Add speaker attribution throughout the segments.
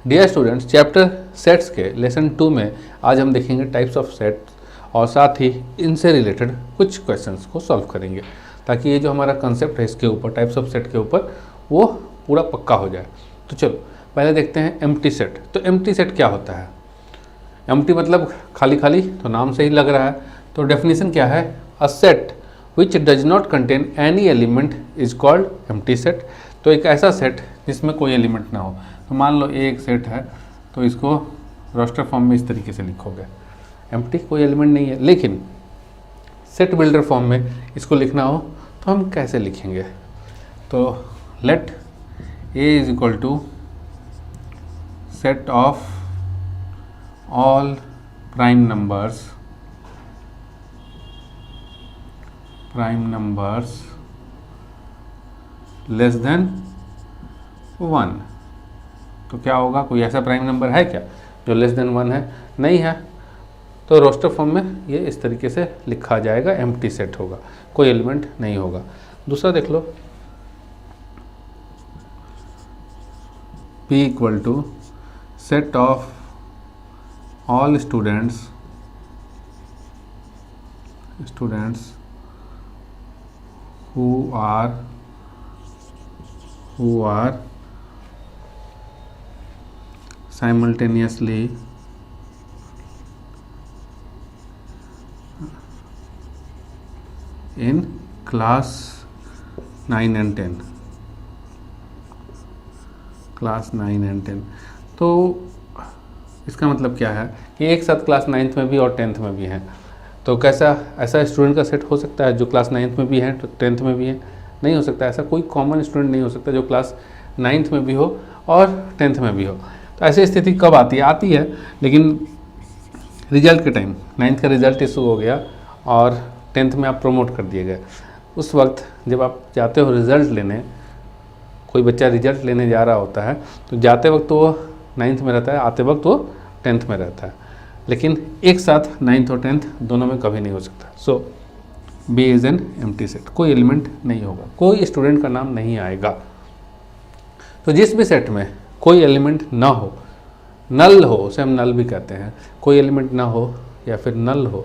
Speaker 1: Dear students, chapter sets के lesson 2 में आज हम देखेंगे टाइप्स ऑफ सेट्स और साथ ही इनसे रिलेटेड कुछ क्वेश्चंस को सॉल्व करेंगे ताकि ये जो हमारा कंसेप्ट है इसके ऊपर, टाइप्स ऑफ सेट के ऊपर, वो पूरा पक्का हो जाए। तो चलो पहले देखते हैं एम्प्टी सेट। तो एम्प्टी सेट क्या होता है? एम्प्टी मतलब खाली खाली, तो नाम से ही लग रहा है। तो डेफिनेशन क्या है? A set which does not contain any element is called empty set. तो एक ऐसा सेट जिसमें कोई एलिमेंट ना हो। तो मान लो ये एक सेट है, तो इसको रोस्टर फॉर्म में इस तरीके से लिखोगे, एम्प्टी, कोई एलिमेंट नहीं है। लेकिन सेट बिल्डर फॉर्म में इसको लिखना हो तो हम कैसे लिखेंगे? तो let A is equal to set of all prime numbers less than 1। तो क्या होगा? कोई ऐसा प्राइम नंबर है क्या जो लेस देन 1 है? नहीं है। तो रोस्टर फॉर्म में ये इस तरीके से लिखा जाएगा, एम्प्टी सेट होगा, कोई एलिमेंट नहीं होगा। दूसरा देख लो, P equal to set of all students who are simultaneously in class 9 and 10। तो इसका मतलब क्या है कि एक साथ क्लास 9th में भी और 10th में भी हैं। तो कैसा ऐसा स्टूडेंट का सेट हो सकता है जो क्लास 9th में भी है, 10th में भी है? नहीं हो सकता। ऐसा कोई कॉमन स्टूडेंट नहीं हो सकता जो क्लास 9th में भी हो और 10th में भी हो। तो ऐसी स्थिति कब आती है? आती है लेकिन रिजल्ट के टाइम, 9th का रिजल्ट इशू हो गया और 10th में आप प्रमोट कर दिए गए। उस वक्त जब आप जाते हो रिज़ल्ट लेने, कोई बच्चा रिजल्ट लेने जा रहा होता है, तो जाते वक्त तो वो 9th में रहता है, आते वक्त वो 10th में रहता है। लेकिन एक साथ 9th और 10th दोनों में कभी नहीं हो सकता। So B is an empty set, कोई एलिमेंट नहीं होगा, कोई स्टूडेंट का नाम नहीं आएगा। तो जिस भी सेट में कोई एलिमेंट ना हो, नल हो, उसे हम नल भी कहते हैं, कोई एलिमेंट ना हो या फिर नल हो,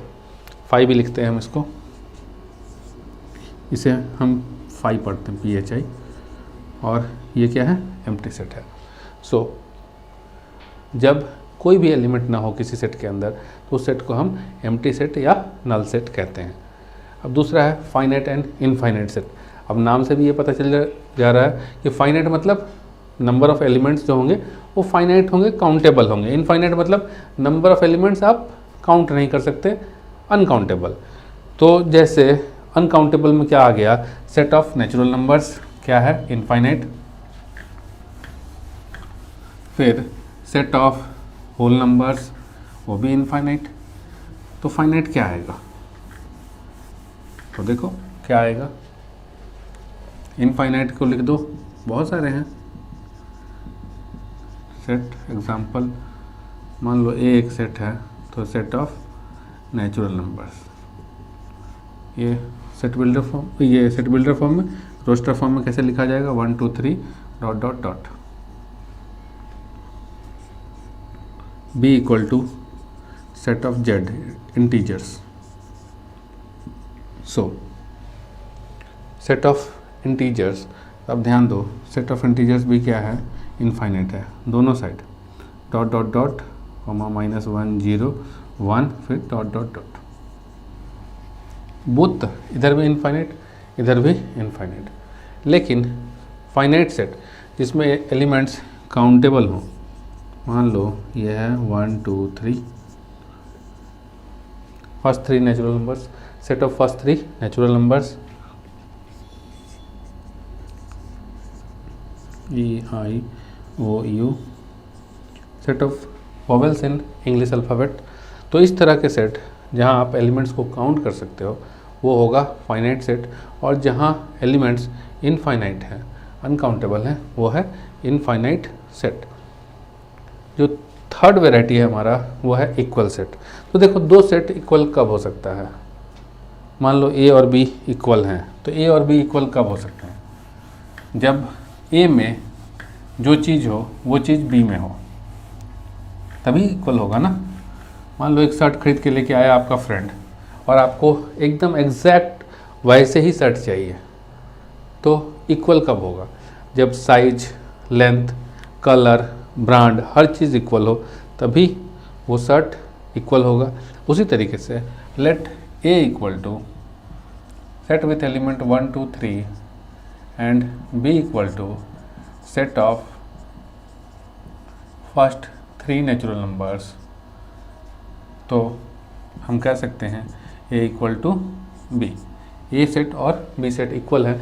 Speaker 1: फाई भी लिखते हैं हम इसको, इसे हम फाई पढ़ते हैं, PHI, और ये क्या है? एम्प्टी सेट है। सो जब कोई भी एलिमेंट ना हो किसी सेट के अंदर, तो उस सेट को हम एम्प्टी सेट या नल सेट कहते हैं। अब दूसरा है फाइनाइट एंड इनफाइनाइट सेट। अब नाम से भी ये पता चल जा रहा है कि फाइनाइट मतलब नंबर ऑफ एलिमेंट्स जो होंगे वो फाइनाइट होंगे, काउंटेबल होंगे। इनफाइनाइट मतलब नंबर ऑफ एलिमेंट्स आप काउंट नहीं कर सकते, अनकाउंटेबल। तो जैसे अनकाउंटेबल में क्या आ गया? सेट ऑफ नेचुरल नंबर्स क्या है? इनफाइनाइट। फिर सेट ऑफ होल नंबर्स, वो भी इनफाइनाइट। तो फाइनाइट क्या आएगा? तो देखो क्या आएगा, इनफाइनाइट को लिख दो, बहुत सारे हैं सेट। एग्जांपल मान लो ए एक सेट है, तो सेट ऑफ नेचुरल नंबर्स, ये सेट बिल्डर फॉर्म में, रोस्टर फॉर्म में कैसे लिखा जाएगा? 1 2 3 ... B equal to set of Z integers. So set of integers, अब ध्यान दो, सेट ऑफ इंटीजर्स भी क्या है? इनफाइनाइट है, दोनों साइड, ... -1 0 1, फिर ... बुत इधर भी इनफाइनाइट, इधर भी इनफाइनाइट। लेकिन फाइनाइट सेट जिसमें एलिमेंट्स काउंटेबल हों, मान लो ये है 1 2 3, first 3 natural numbers, set of first 3 natural numbers, EIOU, set of vowels in English alphabet. तो इस तरह के सेट जहां आप एलिमेंट्स को काउंट कर सकते हो वो होगा फाइनाइट सेट, और जहां एलिमेंट्स इनफाइनाइट हैं, अनकाउंटेबल हैं, वो है इनफाइनाइट सेट। जो थर्ड वेराइटी है हमारा वो है इक्वल सेट। तो देखो दो सेट इक्वल कब हो सकता है? मान लो A और B इक्वल हैं, तो A और B इक्वल कब हो सकते हैं? जब A में जो चीज़ हो वो चीज़ B में हो। तभी इक्वल होगा ना। मान लो एक शर्ट खरीद के लेके आया आपका फ्रेंड और आपको एकदम एग्जैक्ट वैसे ही शर्ट चाहिए, तो इक्वल कब होगा? जब साइज, लेंथ, कलर, ब्रांड हर चीज़ इक्वल हो, तभी वो शर्ट इक्वल होगा। उसी तरीके से let A equal to set with element 1 2 3 and B equal to set of first 3 natural numbers, तो हम कह सकते हैं A equal to B. A set और बी सेट इक्वल है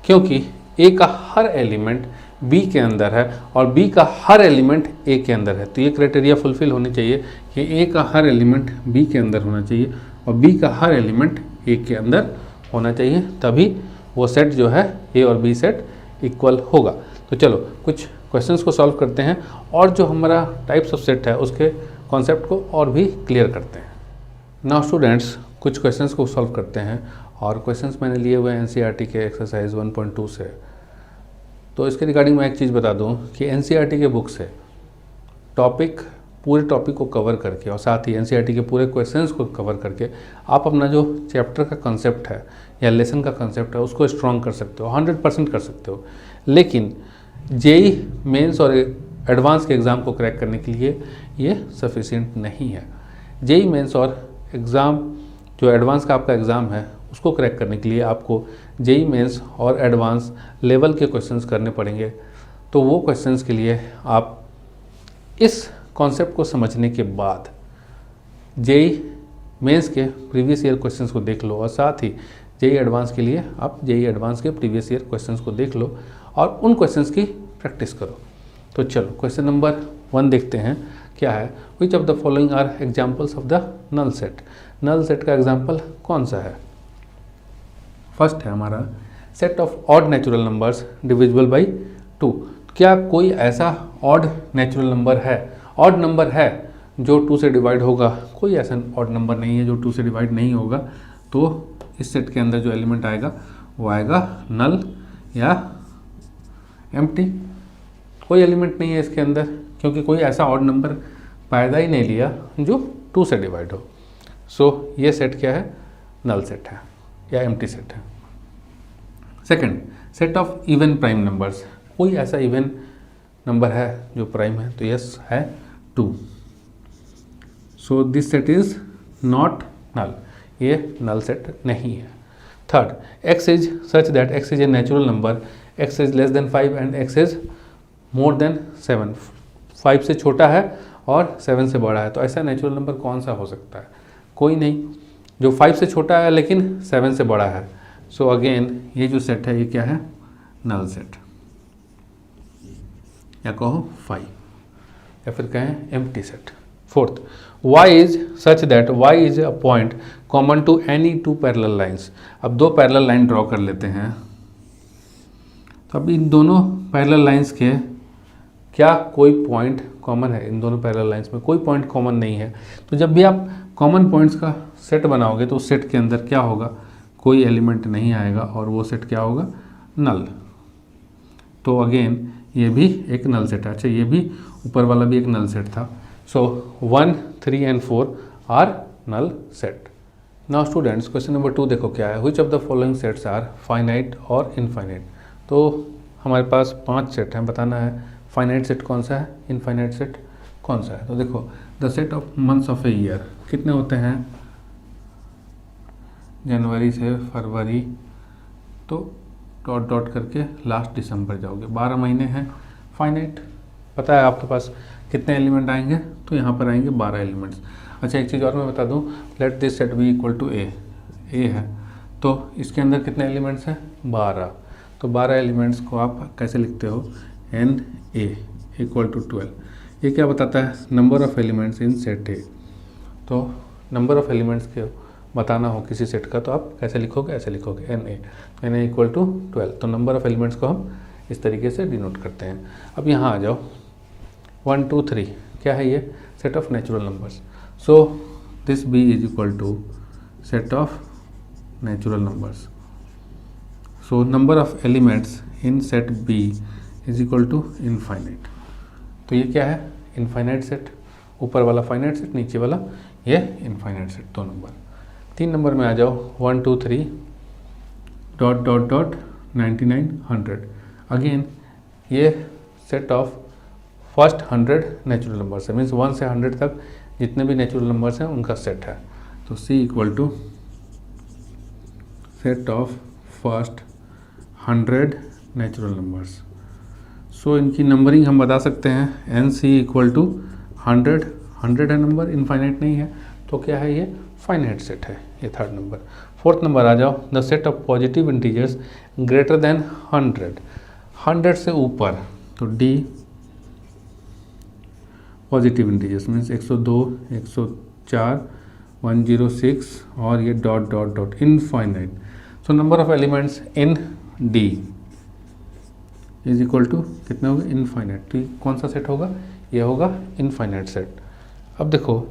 Speaker 1: क्योंकि ए का हर एलिमेंट बी के अंदर है और बी का हर एलिमेंट ए के अंदर है। तो ये क्राइटेरिया फुलफिल होनी चाहिए कि ए का हर एलिमेंट बी के अंदर होना चाहिए और बी का हर एलिमेंट ए के अंदर होना चाहिए, तभी वो सेट जो है ए और बी सेट इक्वल होगा। तो चलो कुछ क्वेश्चंस को सॉल्व करते हैं और जो हमारा टाइप्स ऑफ सेट है उसके कॉन्सेप्ट को और भी क्लियर करते हैं। नाउ स्टूडेंट्स, कुछ क्वेश्चंस को सॉल्व करते हैं और क्वेश्चंस मैंने लिए हुए हैं एनसीईआरटी के एक्सरसाइज 1.2 से। तो इसके रिगार्डिंग मैं एक चीज़ बता दूं कि एनसीईआरटी के बुक से पूरे टॉपिक को कवर करके और साथ ही एनसीईआरटी के पूरे क्वेश्चंस को कवर करके आप अपना जो चैप्टर का कंसेप्ट है या लेसन का कंसेप्ट है उसको स्ट्रॉन्ग कर सकते हो, 100% कर सकते हो। लेकिन जेई मेंस और एडवांस के एग्ज़ाम को क्रैक करने के लिए ये सफिशिएंट नहीं है। जेई मेंस और एग्ज़ाम जो एडवांस का आपका एग्ज़ाम है उसको क्रैक करने के लिए आपको जेई मेंस और एडवांस लेवल के क्वेश्चंस करने पड़ेंगे। तो वो क्वेश्चंस के लिए आप इस कॉन्सेप्ट को समझने के बाद जेई मेंस के प्रीवियस ईयर क्वेश्चंस को देख लो और साथ ही जेई एडवांस के लिए आप जेई एडवांस के प्रीवियस ईयर क्वेश्चंस को देख लो और उन क्वेश्चंस की प्रैक्टिस करो। तो चलो क्वेश्चन नंबर 1 देखते हैं क्या है। Which of the following are examples of the null set. Null set का एग्जाम्पल कौन सा है? फर्स्ट है हमारा set of odd natural numbers divisible by 2। क्या कोई ऐसा ऑड नेचुरल नंबर है, ऑड नंबर है जो 2 से डिवाइड होगा? कोई ऐसा ऑड नंबर नहीं है जो 2 से डिवाइड नहीं होगा। तो इस सेट के अंदर जो एलिमेंट आएगा वो आएगा नल या एम्प्टी। कोई एलिमेंट नहीं है इसके अंदर क्योंकि कोई ऐसा ऑड नंबर पैदा ही नहीं लिया जो 2 से डिवाइड हो। सो ये सेट क्या है? नल सेट है या एम्प्टी सेट है। Second, set of even prime numbers. कोई ऐसा इवन नंबर है जो प्राइम है? तो यस है 2। So this set is not null, ये नल सेट नहीं है। Third, x is such that x is a natural number, x is less than 5 and x is more than 7। 5 से छोटा है और 7 से बड़ा है। तो ऐसा नेचुरल नंबर कौन सा हो सकता है? कोई नहीं। जो 5 से छोटा है लेकिन 7 से बड़ा है। सो अगेन ये जो सेट है ये क्या है? नल सेट या कहो 5 या फिर कहें empty set. Fourth, y is such that y is a point common to any 2 parallel lines. अब 2 पैरेलल लाइन ड्रॉ कर लेते हैं। तो अब इन दोनों पैरेलल लाइंस के क्या कोई पॉइंट कॉमन है? इन दोनों पैरेलल लाइंस में कोई पॉइंट कॉमन नहीं है। तो जब भी आप कॉमन पॉइंट्स का सेट बनाओगे तो उस सेट के अंदर क्या होगा? कोई एलिमेंट नहीं आएगा और वो सेट क्या होगा? नल। तो अगेन ये भी एक नल सेट है। अच्छा, ये भी ऊपर वाला भी एक नल सेट था। So 1, 3 and 4 are null set. Now students, question number 2 देखो क्या है। Which of the following sets are finite और इनफाइनाइट। तो हमारे पास 5 सेट हैं, बताना है फाइनाइट सेट कौन सा है, इनफाइनाइट सेट कौन सा है। तो देखो, the set of months of a year कितने होते हैं? जनवरी से फरवरी, तो डॉट डॉट करके लास्ट दिसंबर जाओगे, 12 महीने हैं। फाइनाइट पता है आपके पास कितने एलिमेंट आएंगे? तो यहाँ पर आएंगे 12 एलिमेंट्स। अच्छा, एक चीज़ और मैं बता दूँ, let this set be equal to A है, तो इसके अंदर कितने एलिमेंट्स हैं? 12। तो 12 एलिमेंट्स को आप कैसे लिखते हो? N A equal to 12। ये क्या बताता है? Number of elements in set A. तो नंबर ऑफ एलिमेंट्स के बताना हो किसी सेट का तो आप कैसे लिखोगे? ऐसे लिखोगे एन ए इक्वल टू 12। तो नंबर ऑफ एलिमेंट्स को हम इस तरीके से डिनोट करते हैं। अब यहाँ आ जाओ, 1, 2, 3 क्या है? ये set of natural numbers. So this B is equal to set of natural numbers. So number of elements in set B is equal to infinite. तो ये क्या है? Infinite set. ऊपर वाला फाइनाइट सेट, नीचे वाला ये इनफाइनाइट सेट, 2 नंबर। 3 नंबर में आ जाओ 1 2 3 ... 99 100। अगेन ये set of first 100 natural numbers है, मीन्स 1 से 100 तक जितने भी नेचुरल नंबर्स हैं उनका सेट है। तो C equal to set of first 100 natural numbers. So इनकी नंबरिंग हम बता सकते हैं NC इक्वल टू 100 है नंबर, इनफाइनाइट नहीं है, तो क्या है ये फाइनाइट सेट है, ये 3rd नंबर। 4th नंबर आ जाओ the set of positive integers greater than 100 से ऊपर, तो D पॉजिटिव इंटीजर्स मीन्स 102 104 106 और ये ... infinite. So number of elements in D is equal to कितने होंगे इनफाइनाइट। तो ये कौन सा सेट होगा, ये होगा इनफाइनाइट सेट। अब देखो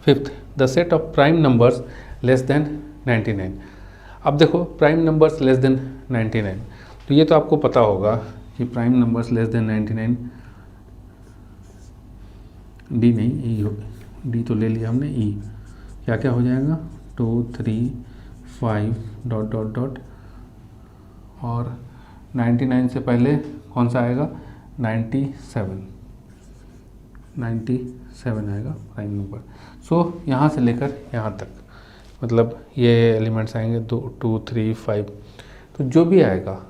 Speaker 1: 5th the set of prime numbers less then 99। अब देखो प्राइम नंबर्स लेस देन 99, तो ये तो आपको पता होगा कि prime numbers less then 99 D नहीं E हो, D तो ले लिया हमने, E क्या क्या हो जाएगा 2 3 5 ... और 99 से पहले कौन सा आएगा 97 आएगा प्राइम नंबर। सो यहाँ से लेकर यहाँ तक मतलब ये एलिमेंट्स आएंगे 2 2 3 5, तो जो भी आएगा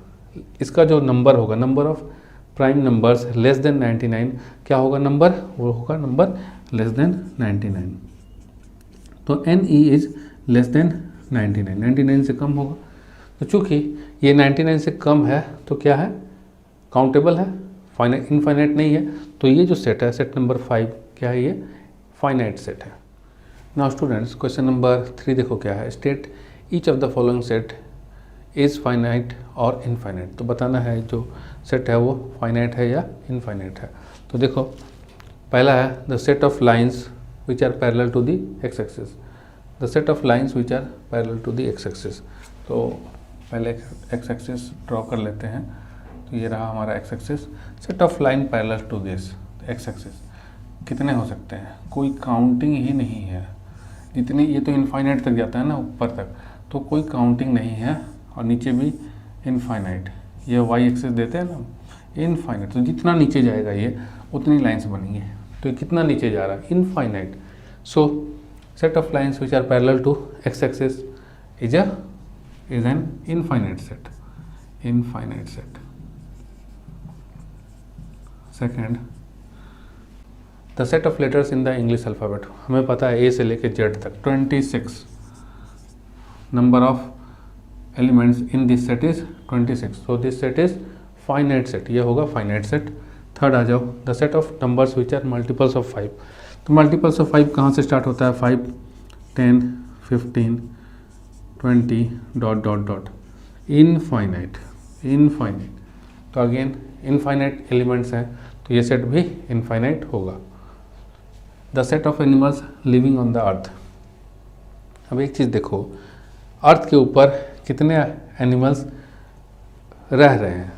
Speaker 1: इसका जो नंबर होगा, number of prime numbers less then 99 क्या होगा नंबर, वो होगा नंबर लेस देन 99। तो NE इज लेस देन 99 से कम होगा। तो चूँकि ये 99 से कम है तो क्या है काउंटेबल है, इनफाइनाइट नहीं है, तो ये जो सेट है सेट नंबर 5 क्या है, ये फाइनाइट सेट है। नाउ स्टूडेंट्स क्वेश्चन नंबर 3 देखो क्या है, state each of the following set is finite और इनफाइनाइट। तो बताना है जो सेट है वो फाइनाइट है या इनफाइनाइट है। तो देखो पहला है the set of lines which are parallel to the X axis, the set of lines which are parallel to the X axis. तो पहले एक्स एक्सिस ड्रॉ कर लेते हैं, तो ये रहा हमारा X axis, set of line parallel to this X axis. कितने हो सकते हैं, कोई काउंटिंग ही नहीं है, जितनी ये तो इनफाइनाइट तक जाता है ना ऊपर तक, तो कोई काउंटिंग नहीं है, और नीचे भी इनफाइनाइट, ये वाई एक्सिस देते हैं ना इनफाइनाइट, तो जितना नीचे जाएगा ये उतनी लाइंस बनेंगी। तो ये कितना नीचे जा रहा है infinite. So set of lines which are parallel to X axis is an infinite set, infinite set. Second the set of letters in the English alphabet, हमें पता है ए से लेके जेड तक 26 number of elements in this set is 26, so this set is finite set, ये होगा finite set. Third आ जाओ the set of numbers which are multiples of 5। तो मल्टीपल्स ऑफ 5 कहाँ से स्टार्ट होता है, 5 10 15 20 ... इनफाइनाइट, इनफाइनाइट। तो अगेन इनफाइनाइट एलिमेंट्स हैं, तो ये सेट भी इनफाइनाइट होगा। The set of animals living on the earth. अब एक चीज़ देखो, अर्थ के ऊपर कितने एनिमल्स रह रहे हैं,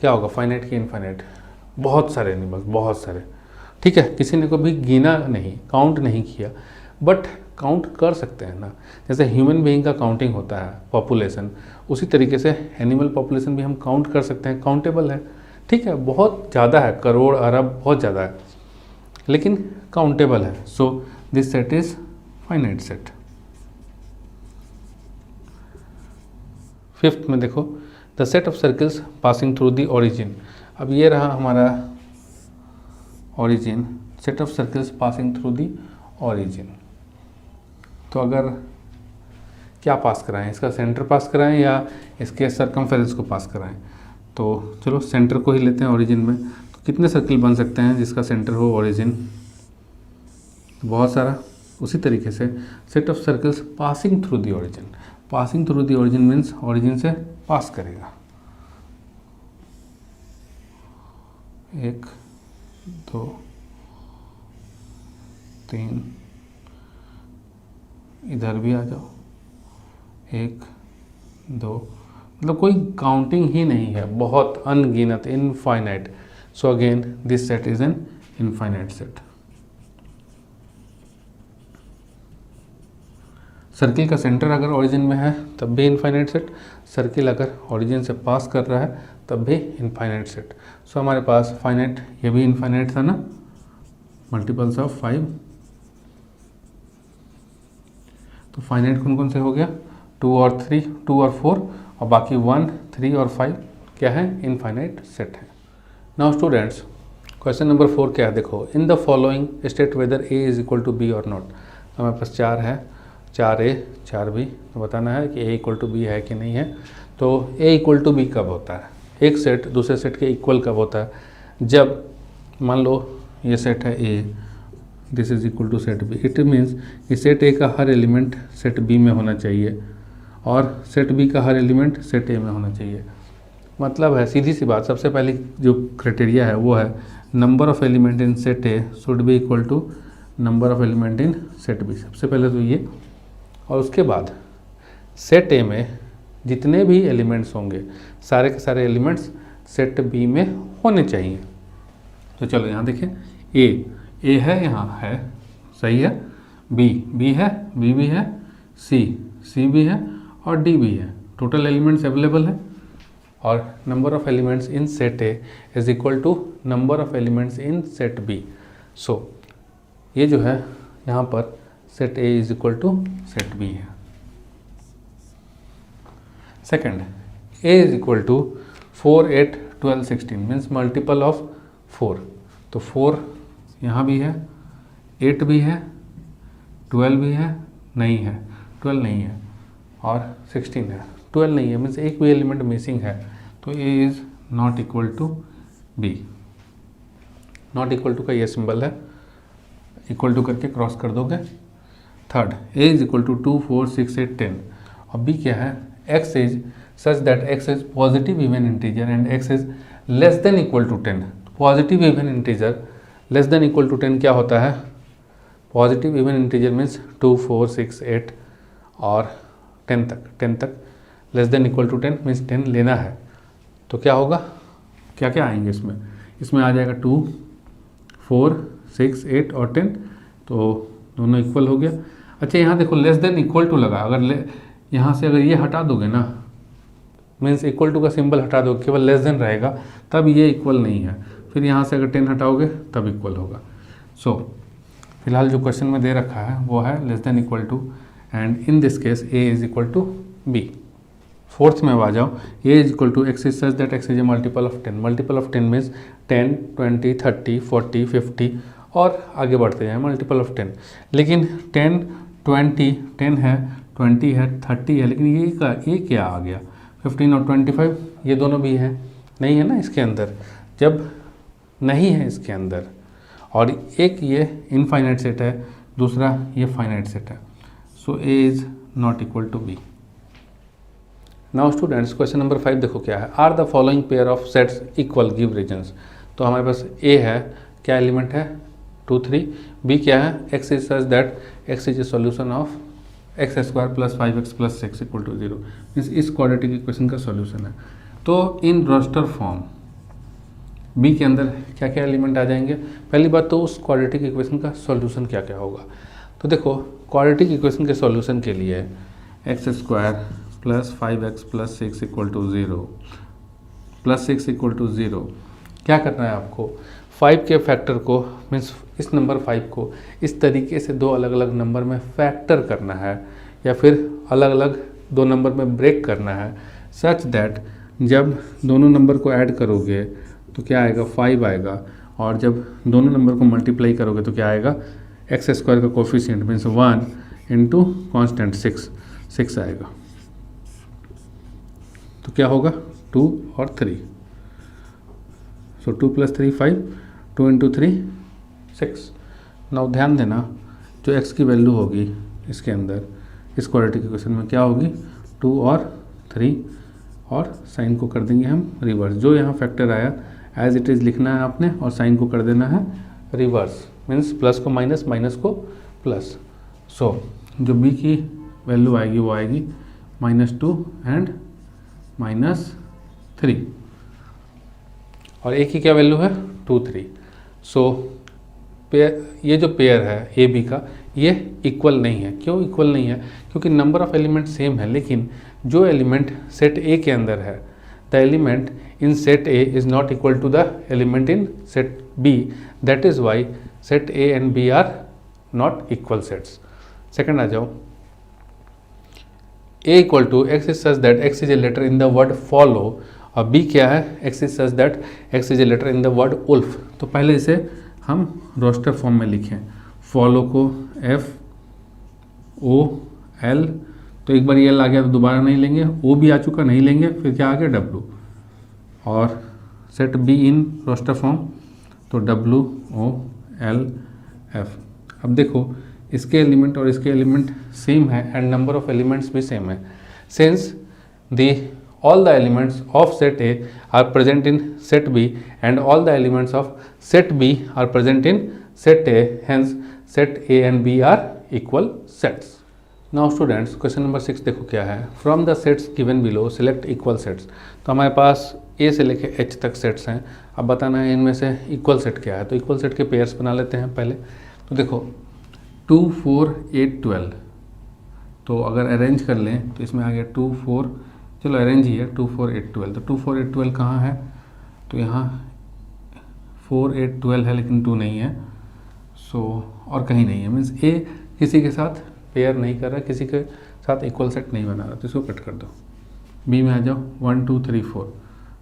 Speaker 1: क्या होगा फाइनाइट की इनफाइनाइट, बहुत सारे एनिमल्स, बहुत सारे, ठीक है। किसी ने कभी गिना नहीं, काउंट नहीं किया, बट काउंट कर सकते हैं ना, जैसे ह्यूमन बीइंग का काउंटिंग होता है पॉपुलेशन, उसी तरीके से एनिमल पॉपुलेशन भी हम काउंट कर सकते हैं, काउंटेबल है, ठीक है। बहुत ज़्यादा है, करोड़ अरब बहुत ज़्यादा है, लेकिन काउंटेबल है। सो this set is finite set. Fifth में देखो the set of circles passing through the origin. अब ये रहा हमारा origin, set of circles passing through the origin. तो अगर क्या पास कराएं, इसका सेंटर पास कराएं या इसके सरकमफेरेंस को पास कराएं, तो चलो सेंटर को ही लेते हैं ओरिजिन में। तो कितने सर्कल बन सकते हैं जिसका सेंटर हो ओरिजिन, बहुत सारा। उसी तरीके से set of circles passing through the origin, passing through the origin means origin से पास करेगा, 1 2 3, इधर भी आ जाओ 1 2, मतलब कोई काउंटिंग ही नहीं है, बहुत अनगिनत, infinite. So again this set is an infinite set. Circle का सेंटर अगर ओरिजिन में है तब भी इनफाइनाइट सेट, सर्किल अगर ओरिजिन से पास कर रहा है तब भी इनफाइनाइट सेट। सो हमारे पास फाइनाइट, ये भी इनफाइनाइट था ना, मल्टीपल्स ऑफ 5, तो फाइनाइट कौन कौन से हो गया, 2 और 3, 2 और 4, और बाकी 1, 3 और 5 क्या है, इनफाइनाइट सेट है। नाउ स्टूडेंट्स, क्वेश्चन नंबर 4 क्या है, देखो, in the following state whether A is equal to B और नॉट। हमारे पास 4 है, 4A 4B, तो बताना है कि A इक्वल टू बी है कि नहीं है। तो A इक्वल टू बी कब होता है, एक सेट दूसरे सेट के इक्वल कब होता है, जब मान लो ये सेट है A, this is equal to set B, it means कि सेट A का हर एलिमेंट सेट B में होना चाहिए और सेट B का हर एलिमेंट सेट A में होना चाहिए। मतलब है सीधी सी बात, सबसे पहली जो क्राइटेरिया है वो है number of element in set A should be equal to number of element in set B, सबसे पहले तो ये। और उसके बाद सेट A में जितने भी एलिमेंट्स होंगे सारे के सारे एलिमेंट्स सेट B में होने चाहिए। तो चलो यहाँ देखें, A है, यहाँ है, सही है, B है, B भी है, C भी है और D भी है, टोटल एलिमेंट्स अवेलेबल है। और number of elements in set A is equal to number of elements in set B। So ये जो है यहाँ पर set A is equal to set B है। Second, A is equal to 4, 8, 12, 16 means multiple of 4। तो 4 यहाँ भी है, 8 भी है, 12 भी है, नहीं है, 12 नहीं है और 16 है, 12 नहीं है, मीन्स एक भी एलिमेंट मिसिंग है। तो A is not equal to B। Not equal to का ये सिंबल है, इक्वल टू करके क्रॉस कर दोगे। Third, A is equal to 2, 4, 6, 8, 10 और B क्या है, X is such that X is positive even integer and X is less than equal to 10। Positive even integer less than equal to 10 क्या होता है, positive even integer means 2, 4, 6, 8 और 10 तक less than equal to 10 means 10 लेना है। तो क्या होगा, क्या क्या आएंगे इसमें, इसमें आ जाएगा 2, 4, 6, 8 और 10, तो दोनों इक्वल हो गया। अच्छा यहाँ देखो लेस देन इक्वल टू लगा, अगर यहाँ से अगर ये हटा दोगे ना, मीन्स इक्वल टू का सिंबल हटा दोगे, केवल लेस देन रहेगा, तब ये इक्वल नहीं है। फिर यहाँ से अगर 10 हटाओगे तब इक्वल होगा। सो फिलहाल जो क्वेश्चन में दे रखा है वो है less than equal to, and in this case A is equal to B। Fourth में आ जाओ, A is equal to X is such that X is a multiple of 10। Multiple of 10 means 10, 20, 30, 40, 50 और आगे बढ़ते जाएँ मल्टीपल ऑफ 10। लेकिन 10, 20, 10 है, 20 है, 30 है, लेकिन ये क्या आ गया, 15 और 25, ये दोनों भी हैं, नहीं है ना इसके अंदर। जब नहीं है इसके अंदर, और एक ये इनफाइनाइट सेट है, दूसरा ये फाइनाइट सेट है, so A is not equal to B। Now students, question number 5 देखो क्या है, are the following pair of sets equal, give reasons. तो हमारे पास A है, क्या एलिमेंट है, 2, 3, B क्या है, X is such that X is a solution of x square plus 5x plus 6 equal to 0, means इस क्वाड्रेटिक इक्वेशन का solution है। तो इन रोस्टर फॉर्म B के अंदर क्या क्या एलिमेंट आ जाएंगे, पहली बात तो उस क्वाड्रेटिक इक्वेशन का सॉल्यूशन क्या क्या होगा। तो देखो क्वाड्रेटिक इक्वेशन के सॉल्यूशन के लिए x square plus 5x plus 6 equal to 0 plus 6 equal to 0, क्या करना है आपको, 5 के फैक्टर को, मीन्स इस नंबर 5 को इस तरीके से दो अलग अलग नंबर में फैक्टर करना है, या फिर अलग अलग दो नंबर में ब्रेक करना है, सच दैट जब दोनों नंबर को ऐड करोगे तो क्या आएगा, 5 आएगा, और जब दोनों नंबर को मल्टीप्लाई करोगे तो क्या आएगा, एक्स स्क्वायर का कोफिशिएंट मीन्स 1 इंटू कॉन्स्टेंट 6 आएगा। तो क्या होगा, 2 और 3, सो 2 + 3 5, 2 × 3 6। नाउ ध्यान देना, जो x की वैल्यू होगी इसके अंदर इस क्वाड्रेटिक इक्वेशन में क्या होगी, 2 और 3, और साइन को कर देंगे हम रिवर्स। जो यहाँ फैक्टर आया एज इट इज़ लिखना है आपने, और साइन को कर देना है रिवर्स, मीन्स प्लस को माइनस, माइनस को प्लस। सो जो b की वैल्यू आएगी वो आएगी -2 एंड -3, और a की क्या वैल्यू है, 2, 3। सो ये जो पेयर है ए बी का, ये इक्वल नहीं है। क्यों इक्वल नहीं है? क्योंकि नंबर ऑफ एलिमेंट सेम है, लेकिन जो एलिमेंट सेट ए के अंदर है, the element in set A is not equal to the element in set B, that is why set A and B are not equal sets. Second आ जाओ, A equal to X is such that X is a letter in the word follow, और B क्या है? X is such that X is a letter in the word wolf. तो पहले इसे हम roster form में लिखें, फॉलो को FOL, तो एक बार ये आ गया तो दोबारा नहीं लेंगे, O भी आ चुका नहीं लेंगे, फिर क्या आ गया W, और set B in roster form तो WOLF। अब देखो इसके एलिमेंट और इसके एलिमेंट सेम है एंड नंबर ऑफ एलिमेंट्स भी सेम है। Since all the elements of set A are present in set B and all the elements of set B are present in set A, hence set A and B are equal sets. Now students, question number 6 देखो क्या है, from the sets given below select equal sets। तो हमारे पास A से लेके H तक sets हैं, अब बताना है इनमें से इक्वल सेट क्या है। तो इक्वल सेट के पेयर्स बना लेते हैं पहले। तो देखो 2 4 8 12, तो अगर अरेंज कर लें तो इसमें आ गया 2 4, चलो अरेंज ही है 2 4 8 12। तो 2 4 8 12 कहाँ है? तो यहाँ 4 8 12 है लेकिन 2 नहीं है, सो और कहीं नहीं है, मीन्स ए किसी के साथ पेयर नहीं कर रहा, किसी के साथ इक्वल सेट नहीं बना रहा, तो इसको कट कर दो। बी में आ जाओ 1 2 3 4,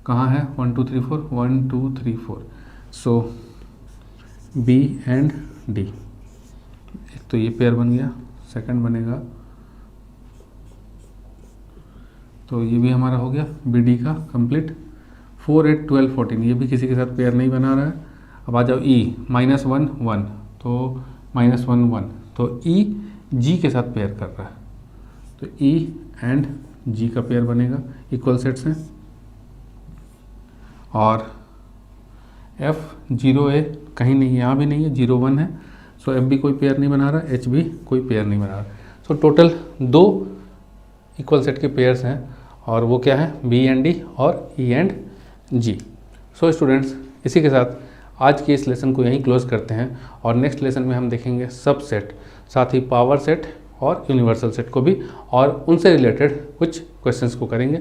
Speaker 1: कहाँ है 1 2 3 4? 1 2 3 4, सो बी एंड डी, तो ये पेयर बन गया। सेकंड बनेगा, तो ये भी हमारा हो गया बी डी का कंप्लीट। 4 8 12 14, ये भी किसी के साथ पेयर नहीं बना रहा है। अब आ जाओ ई -1 1, तो -1 1, तो ई जी के साथ पेयर कर रहा है, तो ई एंड जी का पेयर बनेगा, इक्वल सेट्स हैं। और एफ 0 ए कहीं नहीं है, यहाँ भी नहीं है, 0 1 है, सो एफ भी कोई पेयर नहीं बना रहा, एच भी कोई पेयर नहीं बना रहा। सो टोटल 2 इक्वल सेट के पेयर्स हैं, और वो क्या है? बी एंड डी और E and ji. So students, इसी के साथ आज के इस लेसन को यहीं क्लोज करते हैं, और नेक्स्ट लेसन में हम देखेंगे सब सेट, साथ ही पावर सेट और यूनिवर्सल सेट को भी, और उनसे रिलेटेड कुछ क्वेश्चंस को करेंगे।